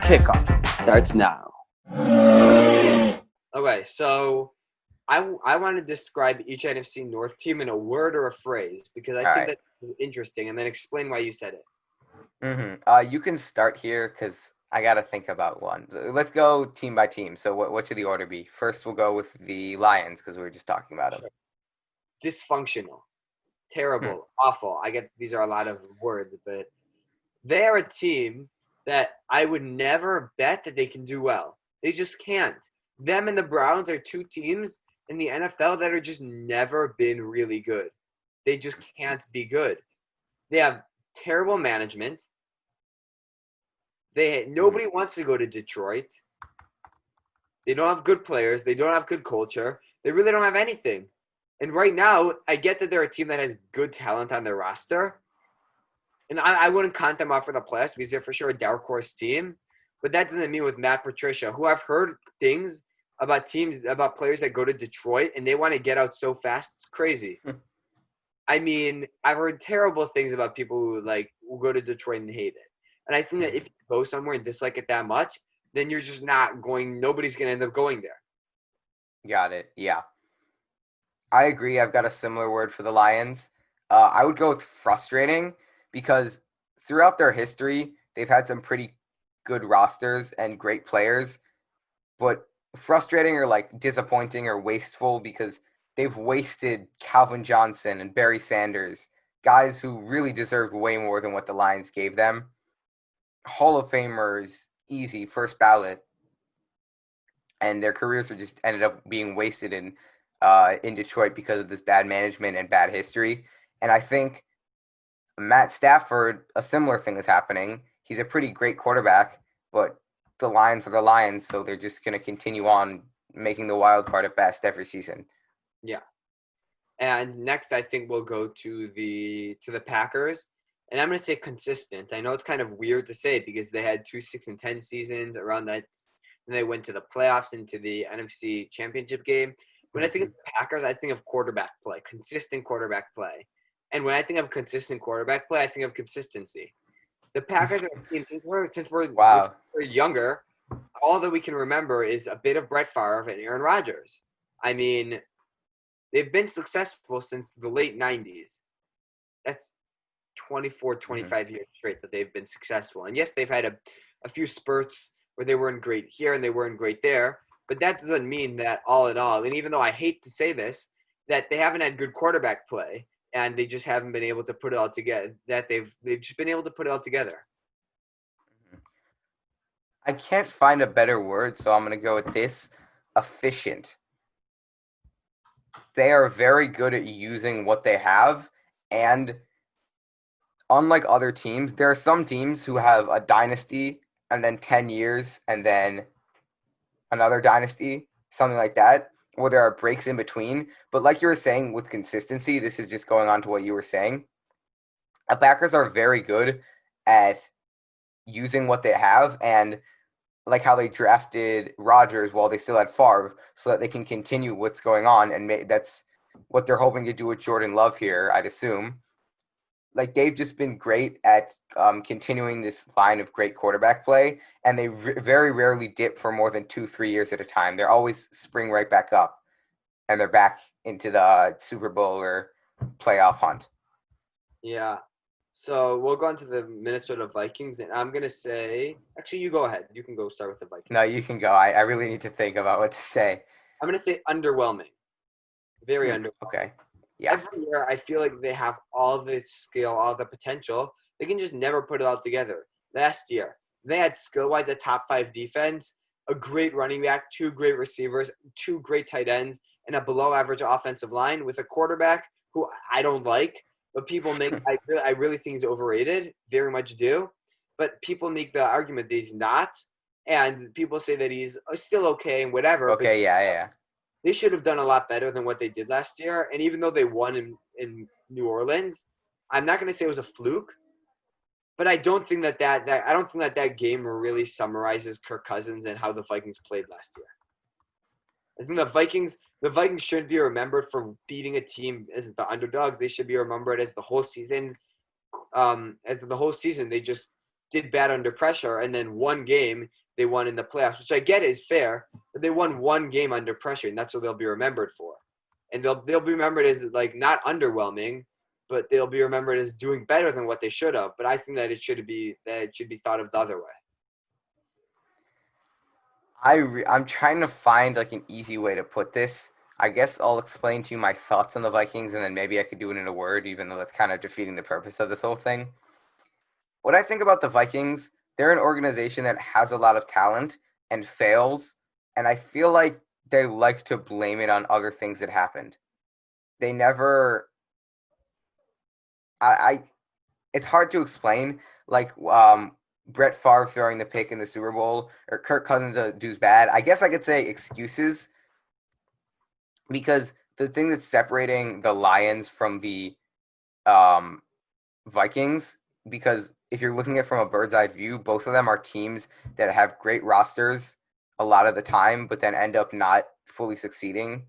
Kickoff starts now. Okay, so I want to describe each NFC North team in a word or a phrase because I All think right. that's interesting, and then explain why you said it. You can start here because I got to think about one. So let's go team by team. So what should the order be? First, we'll go with the Lions because we were just talking about them. Dysfunctional, terrible, awful. I get these are a lot of words, but they are a team that I would never bet that they can do well. They just can't. Them and the Browns are two teams in the NFL that are just never been really good. They just can't be good. They have terrible management. Nobody wants to go to Detroit. They don't have good players. They don't have good culture. They really don't have anything. And right now, I get that they're a team that has good talent on their roster. And I wouldn't count them out for the playoffs because they're for sure a dark horse team. But that doesn't mean with Matt Patricia, who I've heard things about teams, about players that go to Detroit and they want to get out so fast. It's crazy. I mean, I've heard terrible things about people who go to Detroit and hate it. And I think that if you go somewhere and dislike it that much, then you're just not going. Nobody's going to end up going there. Got it. Yeah. I agree. I've got a similar word for the Lions. I would go with frustrating because throughout their history, they've had some pretty good rosters and great players, but frustrating or like disappointing or wasteful because they've wasted Calvin Johnson and Barry Sanders, guys who really deserved way more than what the Lions gave them. Hall of Famers, easy, first ballot, and their careers were just ended up being wasted in Detroit because of this bad management and bad history. And I think Matt Stafford, a similar thing is happening. He's a pretty great quarterback, but the Lions are the Lions, so they're just going to continue on making the wild card at best every season. Yeah. And next, I think we'll go to the Packers. And I'm going to say consistent. I know it's kind of weird to say because they had 2 6-10 seasons around that. And they went to the playoffs into the NFC Championship game. When I think of the Packers, I think of quarterback play, consistent quarterback play. And when I think of consistent quarterback play, I think of consistency. The Packers are a team, since we're younger, all that we can remember is a bit of Brett Favre and Aaron Rodgers. I mean, they've been successful since the late 90s. That's 24, 25 years straight that they've been successful. And yes, they've had a few spurts where they weren't great here and they weren't great there. But that doesn't mean that all in all, and even though I hate to say this, that they haven't had good quarterback play and they just haven't been able to put it all together, that they've just been able to put it all together. I can't find a better word, so I'm going to go with this: efficient. They are very good at using what they have, and unlike other teams, there are some teams who have a dynasty and then 10 years and then another dynasty, something like that, where there are breaks in between. But like you were saying with consistency, this is just going on to what you were saying. The Packers are very good at using what they have, and like how they drafted Rodgers while they still had Favre so that they can continue what's going on. And that's what they're hoping to do with Jordan Love here, I'd assume. Like, they've just been great at continuing this line of great quarterback play, and they very rarely dip for more than 2-3 years at a time. They're always spring right back up, and they're back into the Super Bowl or playoff hunt. Yeah. So we'll go on to the Minnesota Vikings, and I'm going to say – actually, you go ahead. You can go start with the Vikings. No, you can go. I really need to think about what to say. I'm going to say underwhelming. Very underwhelming. Okay. Yeah. Every year, I feel like they have all the skill, all the potential. They can just never put it all together. Last year, they had skill-wise a top 5 defense, a great running back, 2 great receivers, 2 great tight ends, and a below-average offensive line with a quarterback who I don't like. But people make I really think he's overrated, very much do. But people make the argument that he's not, and people say that he's still okay and whatever. Okay, but yeah. They should have done a lot better than what they did last year. And even though they won in New Orleans, I'm not going to say it was a fluke, but I don't think that game really summarizes Kirk Cousins and how the Vikings played last year. I think the Vikings shouldn't be remembered for beating a team as the underdogs. They should be remembered as the whole season. They just did bad under pressure, and then one game they won in the playoffs, which I get is fair, but they won one game under pressure, and that's what they'll be remembered for. And they'll be remembered as like not underwhelming, but they'll be remembered as doing better than what they should have. But I think that it should be thought of the other way. I'm trying to find like an easy way to put this. I guess I'll explain to you my thoughts on the Vikings, and then maybe I could do it in a word, even though that's kind of defeating the purpose of this whole thing. What I think about the Vikings, they're an organization that has a lot of talent and fails, and I feel like they like to blame it on other things that happened. They never, I it's hard to explain. Like Brett Favre throwing the pick in the Super Bowl, or Kirk Cousins does bad. I guess I could say excuses, because the thing that's separating the Lions from the um, Vikings, because if you're looking at it from a bird's eye view, both of them are teams that have great rosters a lot of the time, but then end up not fully succeeding,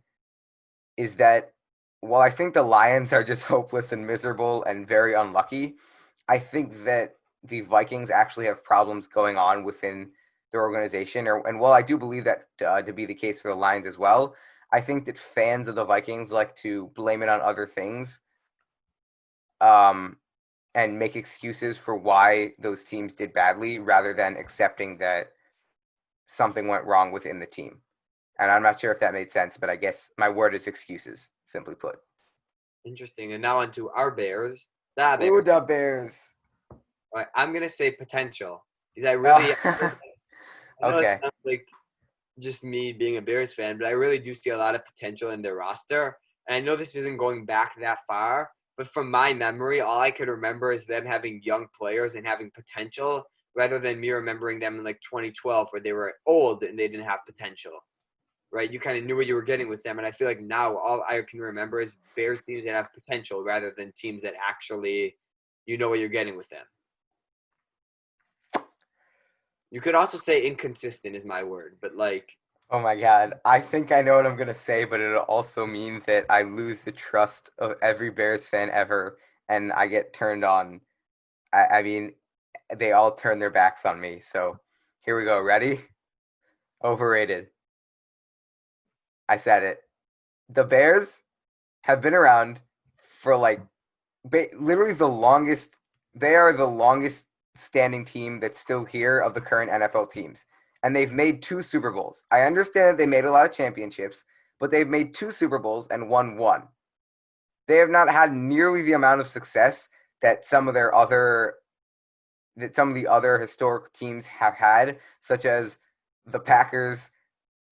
is that while I think the Lions are just hopeless and miserable and very unlucky, I think that the Vikings actually have problems going on within their organization. And while I do believe that to be the case for the Lions as well, I think that fans of the Vikings like to blame it on other things, and make excuses for why those teams did badly rather than accepting that something went wrong within the team. And I'm not sure if that made sense, but I guess my word is excuses, simply put. Interesting. And now on to our Bears. The Bears. Ooh, the Bears. All right, I'm gonna say potential because I really. I know Okay. it sounds like just me being a Bears fan, but I really do see a lot of potential in their roster. And I know this isn't going back that far, but from my memory, all I could remember is them having young players and having potential, rather than me remembering them in like 2012 where they were old and they didn't have potential. Right? You kind of knew what you were getting with them, and I feel like now all I can remember is Bears teams that have potential rather than teams that actually you know what you're getting with them. You could also say inconsistent is my word, but like, Oh my God. I think I know what I'm going to say, but it'll also mean that I lose the trust of every Bears fan ever, and I get turned on. I mean, they all turn their backs on me. So here we go. Ready? Overrated. I said it. The Bears have been around for like literally the longest. They are the longest standing team that's still here of the current NFL teams. And they've made 2 Super Bowls. I understand they made a lot of championships, but they've made 2 Super Bowls and won one. They have not had nearly the amount of success that some of the other historic teams have had, such as the Packers,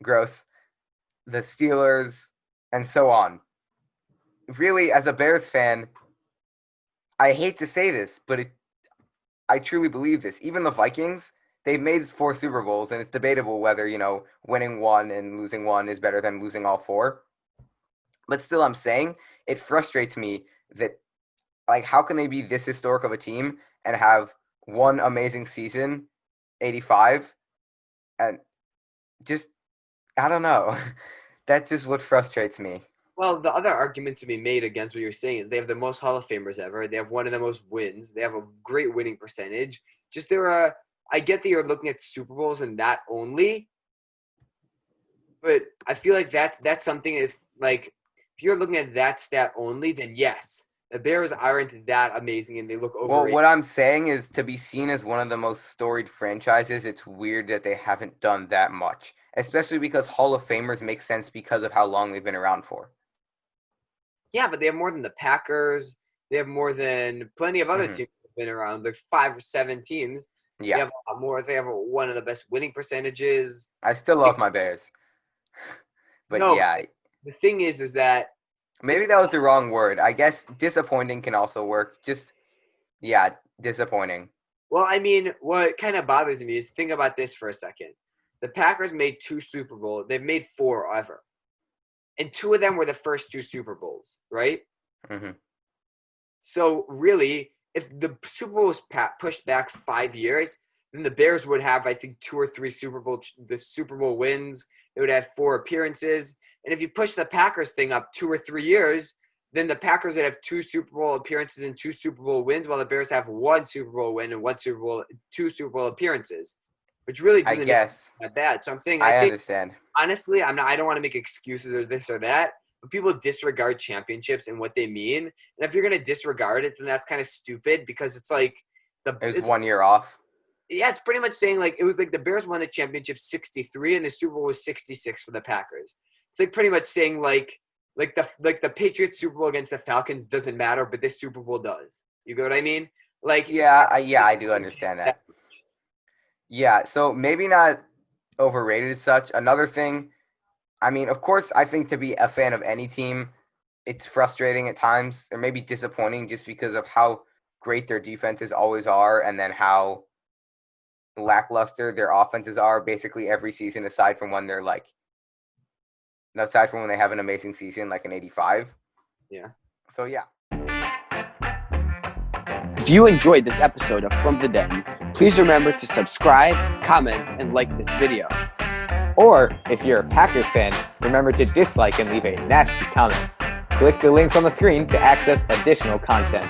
gross, the Steelers, and so on. Really, as a Bears fan, I hate to say this, but I truly believe this. Even the Vikings, they've made 4 Super Bowls, and it's debatable whether, winning one and losing one is better than losing all 4. But still, I'm saying it frustrates me that, like, how can they be this historic of a team and have one amazing season, 85, and just, I don't know. That's just what frustrates me. well, the other argument to be made against what you're saying is they have the most Hall of Famers ever. They have one of the most wins. They have a great winning percentage. Just I get that you're looking at Super Bowls and that only, but I feel like that's something if you're looking at that stat only, then yes, the Bears aren't that amazing and they look Well, overrated. what I'm saying is, to be seen as one of the most storied franchises, it's weird that they haven't done that much, especially because Hall of Famers make sense because of how long they've been around for. Yeah, but they have more than the Packers. They have more than plenty of other Hmm. teams that have been around. Like 5 or 7 teams. They Yeah, have a lot more. They have one of the best winning percentages. I still love my Bears. But No, yeah, the thing is that maybe it's that was the wrong word. I guess disappointing can also work. Just, yeah, disappointing. well, I mean, what kind of bothers me is think about this for a second. The Packers made 2 Super Bowls. They've made 4 ever, and 2 of them were the first 2 Super Bowls, right? Hmm. So really, if the Super Bowl was pushed back 5 years, then the Bears would have, I think, 2 or 3 the Super Bowl wins. They would have 4 appearances, and if you push the Packers thing up 2 or 3 years, then the Packers would have 2 Super Bowl appearances and 2 Super Bowl wins, while the Bears have 1 Super Bowl win and 2 Super Bowl appearances, which really I doesn't guess. make that bad. So I'm saying, I I think understand. honestly, I don't want to make excuses or this or that, but people disregard championships and what they mean. And if you're going to disregard it, then that's kind of stupid, because it's like It was 1 year off. yeah, it's pretty much saying like it was like the Bears won the championship 63 and the Super Bowl was 66 for the Packers. It's like pretty much saying like the Patriots Super Bowl against the Falcons doesn't matter, but this Super Bowl does. You get what I mean? Like I do understand that. Yeah, so maybe not overrated as such. Another thing, I mean, of course, I think to be a fan of any team, it's frustrating at times, or maybe disappointing, just because of how great their defenses always are, and then how lackluster their offenses are basically every season, aside from when they have an amazing season like an 85. Yeah. So yeah. If you enjoyed this episode of From the Den, please remember to subscribe, comment, and like this video. Or, if you're a Packers fan, remember to dislike and leave a nasty comment. Click the links on the screen to access additional content.